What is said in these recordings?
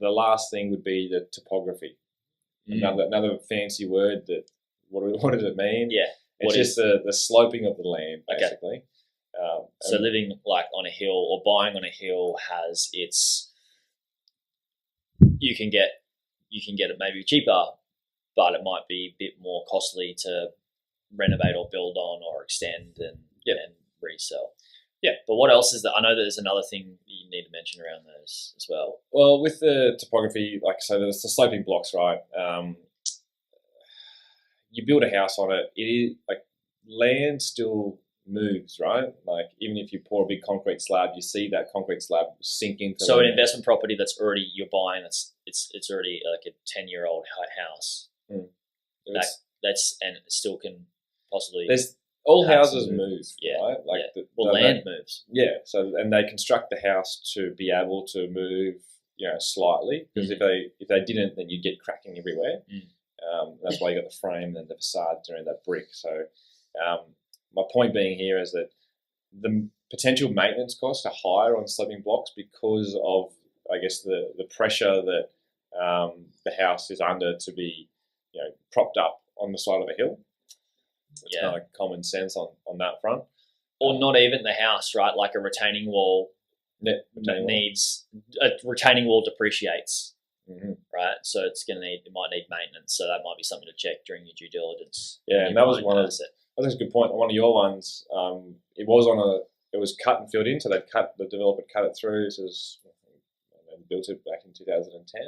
the last thing would be the topography. Another fancy word that what does it mean? Yeah, it's just the sloping of the land basically. Okay. So living like on a hill or buying on a hill has its. You can get it maybe cheaper, but it might be a bit more costly to renovate or build on or extend and resell. Yeah, but what else is that? I know there's another thing you need to mention around those as well. Well, with the topography, like so, there's the sloping blocks, right? You build a house on it. It is like land still moves, right? Like even if you pour a big concrete slab, you see that concrete slab sink into. So an investment property that's already you're buying, it's already like a 10-year-old house. That's and it still can possibly. There's all houses move, right? Like land moves. Yeah. So and they construct the house to be able to move, slightly because if they didn't, then you'd get cracking everywhere. That's why you got the frame and the facade around that brick. So my point being here is that the potential maintenance costs are higher on sloping blocks because of, I guess, the pressure that the house is under to be, propped up on the side of a hill. It's kind of common sense on that front. Or not even the house, right? Like a retaining wall needs a retaining wall depreciates, right? So it might need maintenance. So that might be something to check during your due diligence. Yeah, and that was one of I think it's a good point. One of your ones, it was cut and filled in, so the developer cut it through. So they built it back in 2010.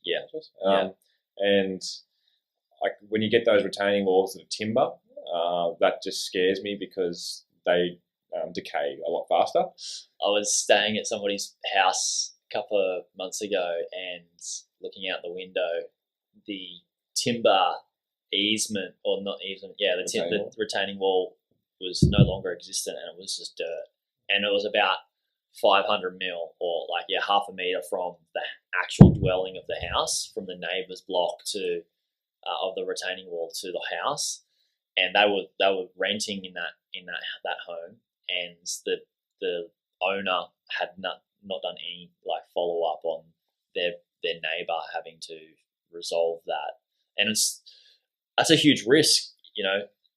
Yeah. And like when you get those retaining walls that are timber, that just scares me because they decay a lot faster. I was staying at somebody's house a couple of months ago and looking out the window, the timber easement or not easement, the retaining wall was no longer existent and it was just dirt. And it was about 500 mil or half a metre from the actual dwelling of the house, from the neighbour's block to of the retaining wall to the house. And they were renting in that home, and the owner had not done any follow up on their neighbour having to resolve that, and that's a huge risk.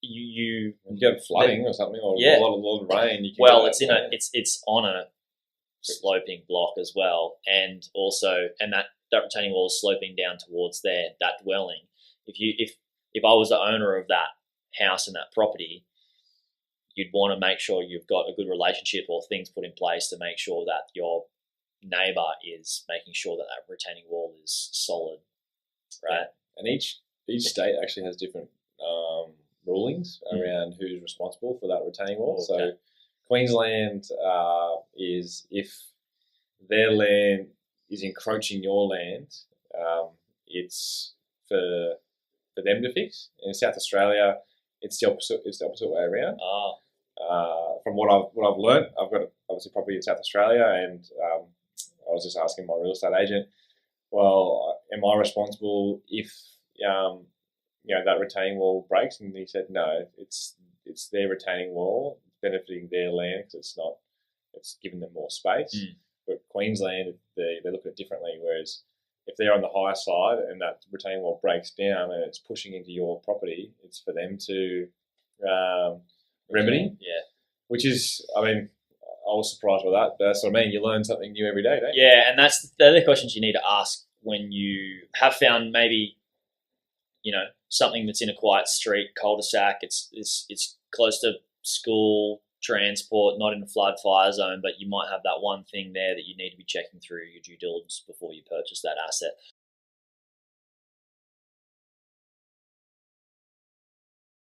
You get flooding or something, or a lot of rain. It's on a sloping block as well, and that retaining wall is sloping down towards that dwelling. If I was the owner of that house and that property, you'd want to make sure you've got a good relationship or things put in place to make sure that your neighbour is making sure that retaining wall is solid, right? And each state actually has different rulings around who's responsible for that retaining wall. Okay. So Queensland is if their land is encroaching your land, it's for them to fix. In South Australia, it's the opposite way around. From what I've learnt, I've got obviously property in South Australia, and I was just asking my real estate agent, well, am I responsible if that retaining wall breaks? And he said, no, it's their retaining wall benefiting their land because it's giving them more space. But Queensland, they look at it differently, whereas if they're on the higher side and that retaining wall breaks down and it's pushing into your property, it's for them to remedy. Yeah. Which is, I was surprised by that, but that's what I mean. You learn something new every day, don't you? Yeah, and that's the other questions you need to ask when you have found maybe, something that's in a quiet street, cul-de-sac. It's close to school, transport, not in a flood fire zone, but you might have that one thing there that you need to be checking through your due diligence before you purchase that asset.